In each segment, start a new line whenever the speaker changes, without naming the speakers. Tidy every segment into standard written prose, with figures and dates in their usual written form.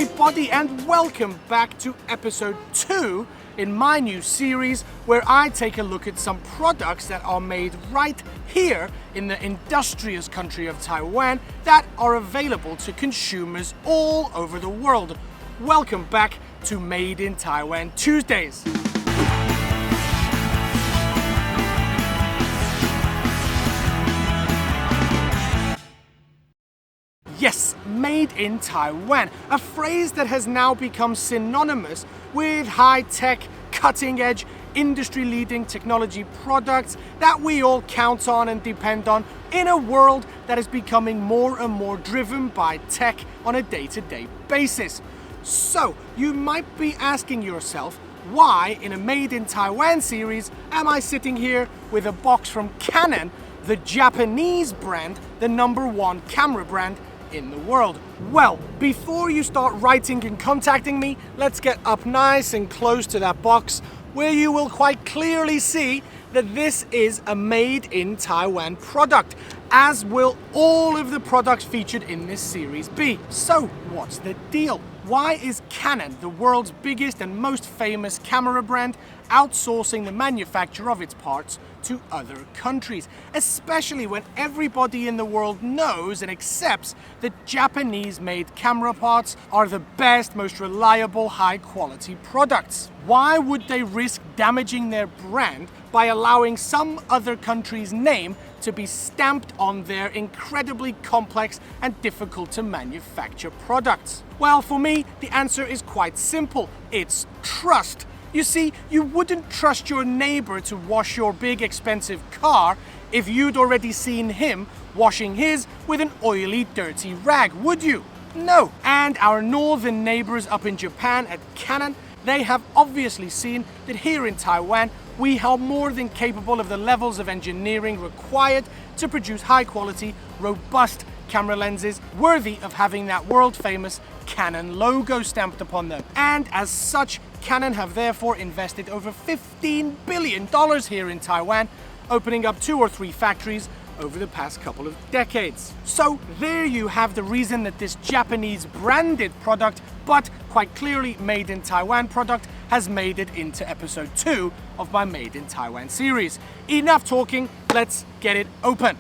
everybody, and welcome back to episode 2 in my new series where I take a look at some products that are made right here in the industrious country of Taiwan that are available to consumers all over the world. Welcome back to Made in Taiwan Tuesdays. Yes, made in Taiwan, a phrase that has now become synonymous with high-tech, cutting-edge, industry-leading technology products that we all count on and depend on in a world that is becoming more and more driven by tech on a day-to-day basis. So, you might be asking yourself, why in a Made in Taiwan series am I sitting here with a box from Canon, the Japanese brand, the #1 camera brand in the world? Well, before you start writing and contacting me, let's get up nice and close to that box where you will quite clearly see that this is a Made in Taiwan product, as will all of the products featured in this series be. So, what's the deal? Why is Canon, the world's biggest and most famous camera brand, outsourcing the manufacture of its parts to other countries, especially when everybody in the world knows and accepts that Japanese-made camera parts are the best, most reliable, high-quality products? Why would they risk damaging their brand by allowing some other country's name to be stamped on their incredibly complex and difficult to manufacture products? Well, for me, the answer is quite simple. It's trust. You see, you wouldn't trust your neighbor to wash your big expensive car if you'd already seen him washing his with an oily, dirty rag, would you? No. And our northern neighbors up in Japan at Canon, they have obviously seen that here in Taiwan, we are more than capable of the levels of engineering required to produce high-quality, robust camera lenses worthy of having that world-famous Canon logo stamped upon them. And as such, Canon have therefore invested over $15 billion here in Taiwan, opening up 2 or 3 factories over the past couple of decades. So there you have the reason that this Japanese branded product, but quite clearly made in Taiwan product, has made it into episode 2 of my Made in Taiwan series. Enough talking, let's get it open.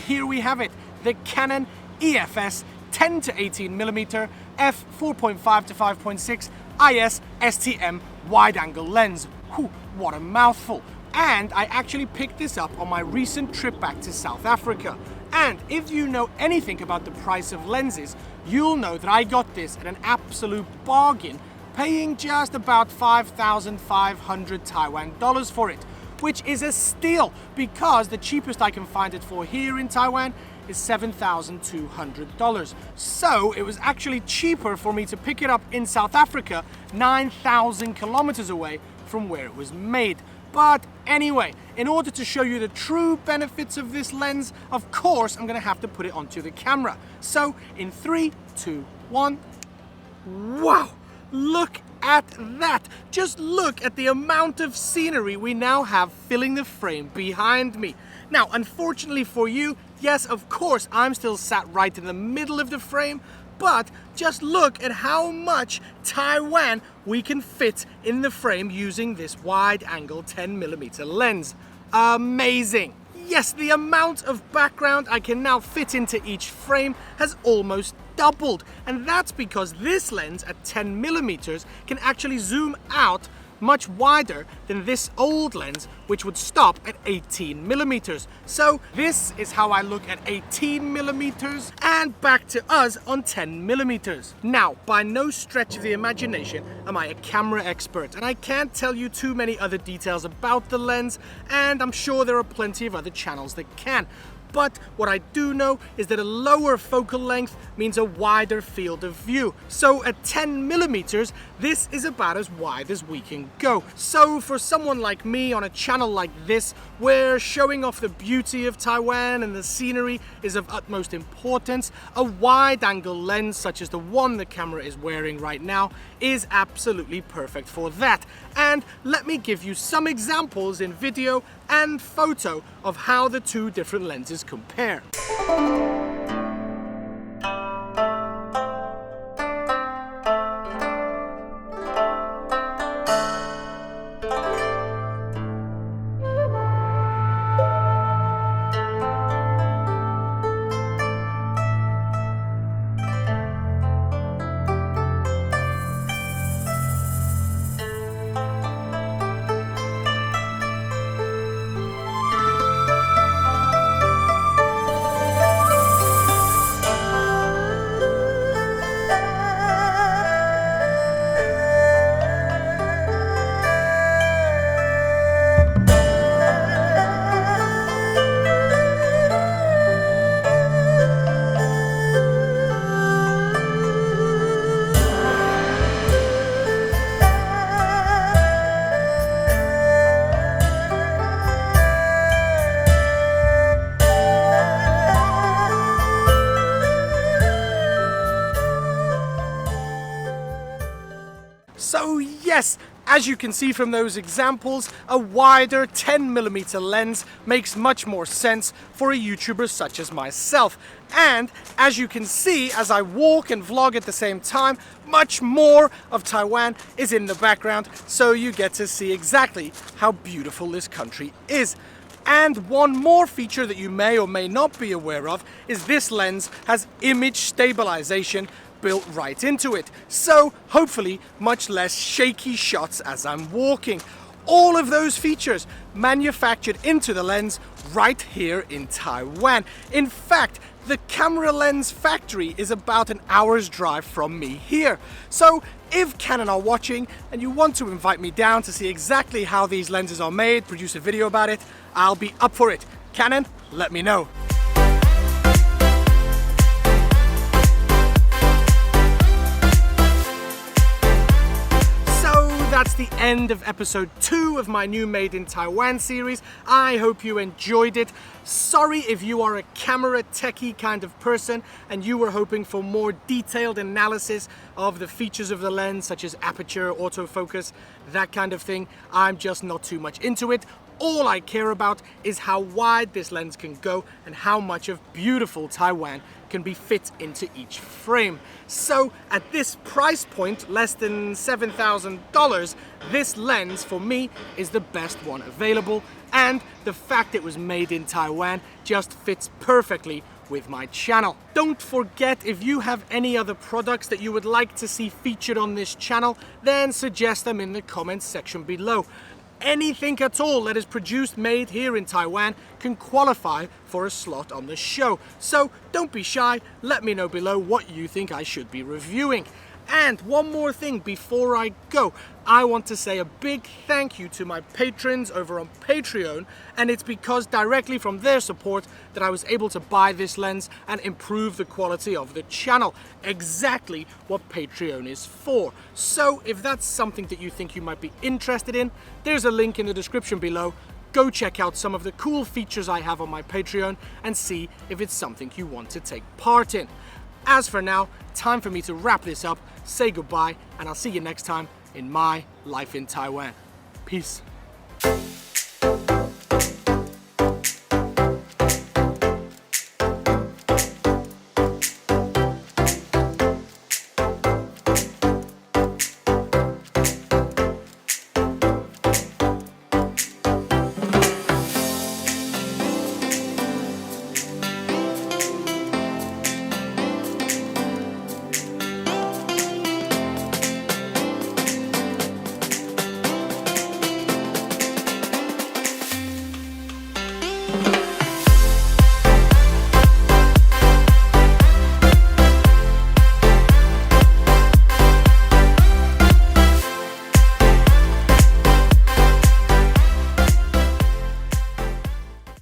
Here we have it, the Canon EFS 10 to 18mm f 4.5 to 5.6 IS STM wide-angle lens. Whew, what a mouthful. And I actually picked this up on my recent trip back to South Africa. And if you know anything about the price of lenses, you'll know that I got this at an absolute bargain, paying just about 5,500 Taiwan dollars for it, which is a steal because the cheapest I can find it for here in Taiwan is $7,200. So it was actually cheaper for me to pick it up in South Africa, 9,000 kilometers away from where it was made. But anyway, in order to show you the true benefits of this lens, of course, I'm gonna have to put it onto the camera. So in 3, 2, 1, wow, look at that. Just look at the amount of scenery we now have filling the frame behind me. Now, unfortunately for you, yes, of course, I'm still sat right in the middle of the frame, but just look at how much Taiwan we can fit in the frame using this wide-angle 10mm lens. Amazing. Yes, the amount of background I can now fit into each frame has almost doubled, and that's because this lens at 10mm can actually zoom out much wider than this old lens, which would stop at 18mm. So this is how I look at 18mm and back to us on 10mm. Now, by no stretch of the imagination am I a camera expert, and I can't tell you too many other details about the lens, and I'm sure there are plenty of other channels that can. But what I do know is that a lower focal length means a wider field of view. So at 10mm, this is about as wide as we can go. So for someone like me on a channel like this, where showing off the beauty of Taiwan and the scenery is of utmost importance, a wide-angle lens such as the one the camera is wearing right now is absolutely perfect for that. And let me give you some examples in video and photo of how the two different lenses compare. So yes, as you can see from those examples, a wider 10mm lens makes much more sense for a YouTuber such as myself. And as you can see, as I walk and vlog at the same time, much more of Taiwan is in the background, so you get to see exactly how beautiful this country is. And one more feature that you may or may not be aware of is this lens has image stabilization built right into it, so hopefully much less shaky shots as I'm walking. All of those features manufactured into the lens right here in Taiwan. In fact, the camera lens factory is about an hour's drive from me here. So if Canon are watching and you want to invite me down to see exactly how these lenses are made, produce a video about it, I'll be up for it. Canon, let me know. That's the end of episode 2 of my new Made in Taiwan series. I hope you enjoyed it. Sorry if you are a camera techie kind of person and you were hoping for more detailed analysis of the features of the lens, such as aperture, autofocus, that kind of thing. I'm just not too much into it. All I care about is how wide this lens can go and how much of beautiful Taiwan can be fit into each frame. So at this price point, less than $7,000, this lens for me is the best one available, and the fact it was made in Taiwan just fits perfectly with my channel. Don't forget, if you have any other products that you would like to see featured on this channel, then suggest them in the comments section below. Anything at all that is produced, made here in Taiwan can qualify for a slot on the show. So don't be shy, let me know below what you think I should be reviewing. And one more thing before I go, I want to say a big thank you to my patrons over on Patreon, and it's because directly from their support that I was able to buy this lens and improve the quality of the channel. Exactly what Patreon is for. So if that's something that you think you might be interested in, there's a link in the description below. Go check out some of the cool features I have on my Patreon and see if it's something you want to take part in. As for now, time for me to wrap this up, say goodbye, and I'll see you next time in my life in Taiwan. Peace.